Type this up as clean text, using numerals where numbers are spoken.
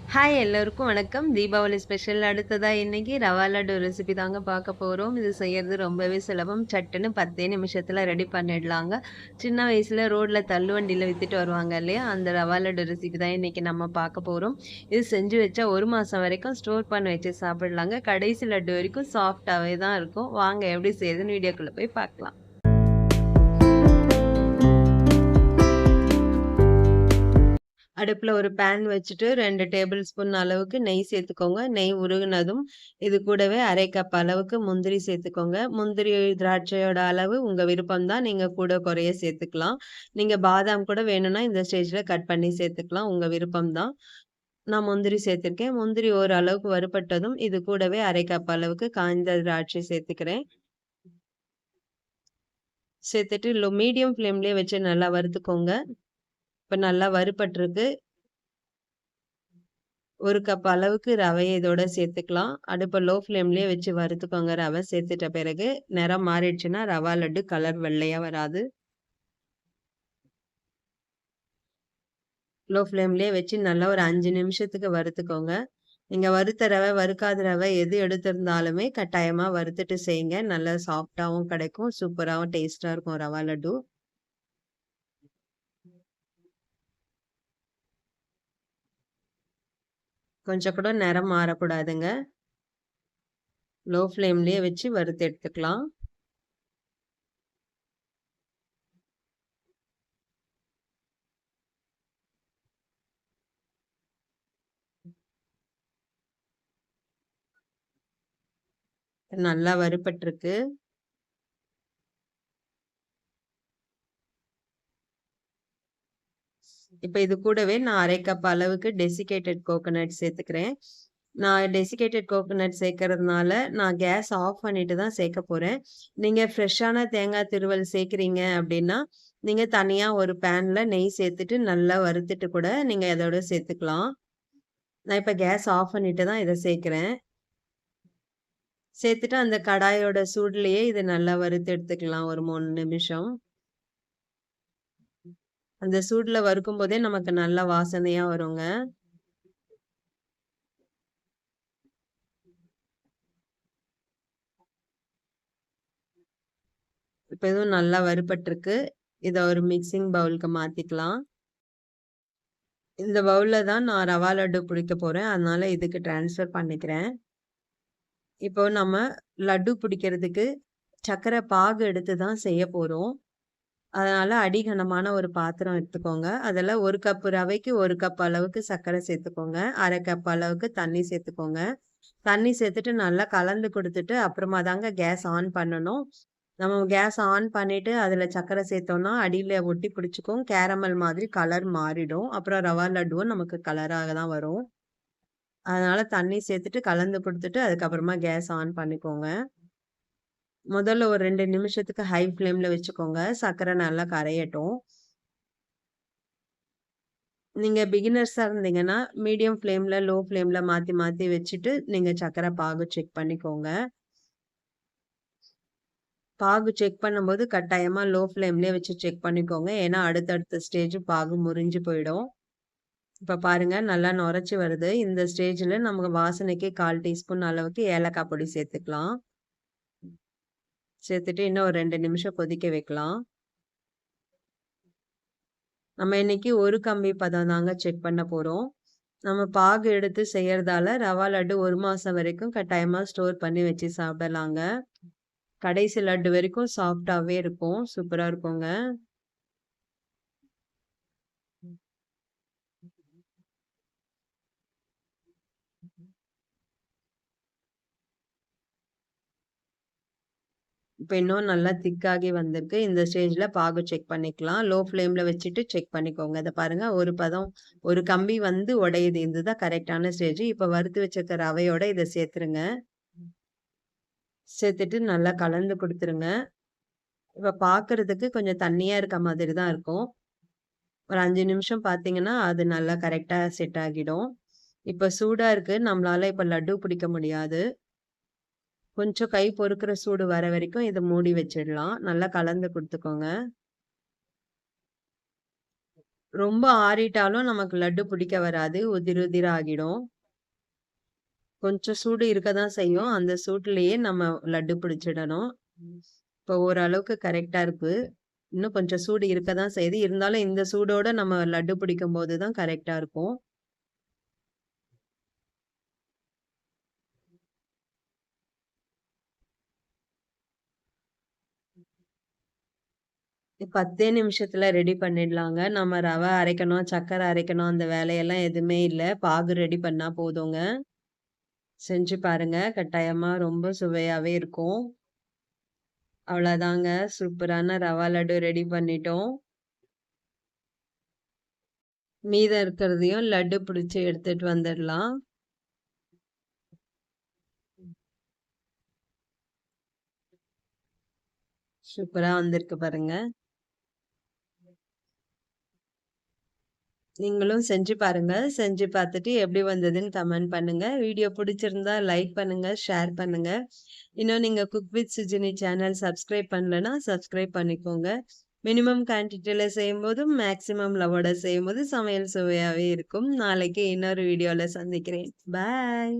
Hi எல்லோருக்கும் வணக்கம். Deepavali special அடுத்ததா இன்னைக்கு ரவா லட்டு ரெசிபி தாங்க பார்க்க போறோம். இது செய்யறது ரொம்பவே சுலபம். சட்டுன்னு 10 நிமிஷத்துல ரெடி பண்ணிடலாங்க. சின்ன வயசுல ரோட்ல தள்ளுவண்டியில வித்துட்டு வருவாங்க இல்லையா? அந்த ரவா லட்டு ரெசிபி தான் இன்னைக்கு நம்ம பார்க்க போறோம். இது செஞ்சு வச்சா 1 மாசம் வரைக்கும் ஸ்டோர் பண்ணி வச்சு சாப்பிடலாங்க. கடைசி லட்டு வரைக்கும் சாஃப்ட்டாவே தான் இருக்கும். வாங்க எப்படி செய்யுதுன்னு வீடியோக்குள்ள போய் பார்க்கலாம். அடுப்புல ஒரு பேன் வச்சுட்டு 2 டேபிள் ஸ்பூன் அளவுக்கு நெய் சேர்த்துக்கோங்க. நெய் உருகுனதும் இது கூடவே 1/2 கப் அளவுக்கு முந்திரி சேர்த்துக்கோங்க. முந்திரி, திராட்சையோட அளவு உங்க விருப்பம் தான். நீங்க கூட குறைய சேர்த்துக்கலாம். நீங்க பாதாம் கூட வேணும்னா இந்த ஸ்டேஜ்ல கட் பண்ணி சேர்த்துக்கலாம். உங்க விருப்பம் தான். நான் முந்திரி சேர்த்துருக்கேன். முந்திரி ஓரளவுக்கு வறுபட்டதும் இது கூடவே 1/2 கப் அளவுக்கு காய்ந்த திராட்சை சேர்த்துக்கிறேன். சேர்த்துட்டு மீடியம் ஃப்ளேம்லயே வச்சு நல்லா வறுத்துக்கோங்க. இப்ப நல்லா வறுபட்டிருக்கு. 1 கப் அளவுக்கு ரவைய இதோட சேர்த்துக்கலாம். அடுப்ப லோ ஃப்ளேம்லயே வச்சு வறுத்துக்கோங்க. ரவை சேர்த்துட்ட பிறகு நிறம் மாறிடுச்சுன்னா ரவா லட்டு கலர் வெள்ளையா வராது. லோ ஃப்ளேம்லயே வச்சு நல்லா ஒரு 5 நிமிஷத்துக்கு வறுத்துக்கோங்க. நீங்க வறுத்த ரவை, வறுக்காத ரவை எது எடுத்திருந்தாலுமே கட்டாயமா வறுத்துட்டு செய்யுங்க. நல்லா சாஃப்ட்டாவும் கிடைக்கும். சூப்பராவும் டேஸ்ட்டா இருக்கும் ரவா லட்டு. கொஞ்சம் கூட நிறம் மாறக்கூடாதுங்க. லோ ஃப்ளேம்லயே வச்சு வறுத்து எடுத்துக்கலாம். நல்லா வறுபட்டிருக்கு. இப்ப இது கூடவே நான் 1/2 கப் அளவுக்கு டெசிகேட்டட் கோகோனட் சேர்த்துக்கிறேன். நான் டெசிகேட்டட் கோகோனட் சேர்க்கறதுனால, நான் கேஸ் ஆஃப் பண்ணிட்டு தான் சேர்க்க போறேன். நீங்க ஃப்ரெஷ்ஷான தேங்காய் துருவல் சேர்க்கிறீங்க அப்படின்னா, நீங்க தனியா ஒரு பேன்ல நெய் சேர்த்துட்டு நல்லா வறுத்துட்டு கூட நீங்க அதோட சேர்த்துக்கலாம். நான் இப்ப கேஸ் ஆஃப் பண்ணிட்டு தான் இத சேர்க்கிறேன். சேர்த்துட்டு அந்த கடாயோட சூடுலயே இத நல்லா வறுத்து எடுத்துக்கலாம் ஒரு 3 நிமிஷம். அந்த சூடுல வறுக்கும்போதே நமக்கு நல்ல வாசனையா வருங்க. இப்ப இதுவும் நல்லா வறுபட்டிருக்கு. இத ஒரு மிக்ஸிங் பவுலுக்கு மாத்திக்கலாம். இந்த பவுல்ல தான் நான் ரவா லட்டு பிடிக்க போறேன். அதனால இதுக்கு ட்ரான்ஸ்ஃபர் பண்ணிக்கிறேன். இப்போ நம்ம லட்டு பிடிக்கிறதுக்கு சர்க்கரை பாகு எடுத்து தான் செய்ய போறோம். அதனால அடிகனமான ஒரு பாத்திரம் எடுத்துக்கோங்க. அதுல 1 கப் ரவைக்கு 1 கப் அளவுக்கு சர்க்கரை சேர்த்துக்கோங்க. 1/2 கப் அளவுக்கு தண்ணி சேர்த்துக்கோங்க. தண்ணி சேர்த்துட்டு நல்லா கலந்து குடுத்துட்டு, அப்புறமா தாங்க கேஸ் ஆன் பண்ணணும். நம்ம கேஸ் ஆன் பண்ணிட்டு, அதுல சர்க்கரை சேர்த்தோம்னா, அடியில ஒட்டி பிடிச்சுக்கும். கேரமல் மாதிரி கலர் மாறிடும். அப்புறம் ரவா லட்டுவும் நமக்கு கலராக தான் வரும். அதனால தண்ணி சேர்த்துட்டு கலந்து குடுத்துட்டு, அதுக்கப்புறமா கேஸ் ஆன் பண்ணிக்கோங்க. முதல்ல ஒரு 2 நிமிஷத்துக்கு ஹை ஃப்ளேம்ல வச்சுக்கோங்க. சர்க்கரை நல்லா கரையட்டும். நீங்க பிகினர்ஸா இருந்தீங்கன்னா, மீடியம் ஃப்ளேம்ல, லோ ஃப்ளேம்ல மாத்தி மாத்தி வச்சுட்டு, நீங்க சர்க்கரை பாகு செக் பண்ணிக்கோங்க. பாகு செக் பண்ணும்போது கட்டாயமா லோ ஃப்ளேம்லயே வச்சு செக் பண்ணிக்கோங்க. ஏன்னா, அடுத்தடுத்த ஸ்டேஜ் பாகு முறிஞ்சு போயிடும். இப்ப பாருங்க நல்லா நுரைச்சு வருது. இந்த ஸ்டேஜ்ல நமக்கு வாசனைக்கு 1/4 டீஸ்பூன் அளவுக்கு ஏலக்காய் பொடி சேர்த்துக்கலாம். சேர்த்துட்டு இன்னும் ஒரு 2 நிமிஷம் கொதிக்க வைக்கலாம். நம்ம இன்னைக்கு ஒரு கம்பி பதம் தாங்க செக் பண்ண போறோம். நம்ம பாகு எடுத்து செய்யறதால ரவா லட்டு 1 மாசம் வரைக்கும் கட்டாயமா ஸ்டோர் பண்ணி வச்சு சாப்பிடலாங்க. கடைசி லட்டு வரைக்கும் சாஃப்ட்டாவே இருக்கும். சூப்பரா இருக்குங்க. இப்ப இன்னும் நல்லா திக்காகி வந்திருக்கு. இந்த ஸ்டேஜ்ல பாகு செக் பண்ணிக்கலாம். லோ ஃப்ளேம்ல வச்சுட்டு செக் பண்ணிக்கோங்க. இத பாருங்க ஒரு பதம் ஒரு கம்பி வந்து உடையுது. இதுதான் கரெக்ட்டான ஸ்டேஜ். இப்ப வறுத்து வச்சிருக்க ரவையோட இத சேர்த்துருங்க. சேர்த்துட்டு நல்லா கலந்து குடுத்துருங்க. இப்ப பார்க்கறதுக்கு கொஞ்சம் தண்ணியா இருக்க மாதிரி தான் இருக்கும். ஒரு 5 நிமிஷம் பார்த்தீங்கன்னா, அது நல்லா கரெக்ட்டா செட் ஆகிடும். இப்ப சூடா இருக்கு. நம்மளால இப்ப லட்டு பிடிக்க முடியாது. கொஞ்சம் கை பொறுக்கிற சூடு வர வரைக்கும் இத மூடி வச்சிடலாம். நல்லா கலந்து குடுத்துக்கோங்க. ரொம்ப ஆறிட்டாலும் நமக்கு லட்டு பிடிக்க வராது. உதிரி உதிரா ஆகிடும். கொஞ்சம் சூடு இருக்க தான் செய்யும். அந்த சூட்லயே நம்ம லட்டு பிடிச்சிடணும். இப்போ ஓரளவுக்கு கரெக்ட்டா இருக்கு. இன்னும் கொஞ்சம் சூடு இருக்க தான் செய்யுது. இருந்தாலும் இந்த சூடோட நம்ம லட்டு பிடிக்கும்போது தான் கரெக்ட்டா இருக்கும். 10 நிமிஷத்துல ரெடி பண்ணிடலாங்க. நம்ம ரவை அரைக்கணும், சர்க்கரை அரைக்கணும் அந்த வேலையெல்லாம் எதுவுமே இல்ல. பாகு ரெடி பண்ணா போதுங்க. செஞ்சு பாருங்க. கட்டாயமா ரொம்ப சுவையாவே இருக்கும். அவ்வளோதாங்க. சூப்பரான ரவா லட்டு ரெடி பண்ணிட்டோம். மீதம் இருக்கிறதையும் லட்டு பிடிச்சு எடுத்துட்டு வந்துடலாம். சூப்பரா வந்திருக்கு பாருங்க. நீங்களும் செஞ்சு பாருங்க. செஞ்சு பார்த்துட்டு எப்படி வந்ததுன்னு கமெண்ட் பண்ணுங்க. வீடியோ பிடிச்சிருந்தா லைக் பண்ணுங்க, ஷேர் பண்ணுங்க. இன்னும் நீங்க cook with Sujini channel subscribe பண்ணலன்னா சப்ஸ்கிரைப் பண்ணிக்கோங்க. மினிமம் குவான்டிட்டில செய்யும்போது, மேக்ஸிமம் லவோட செய்யும்போது சமையல் சுவையாவே இருக்கும். நாளைக்கு இன்னொரு வீடியோல சந்திக்கிறேன். பாய்.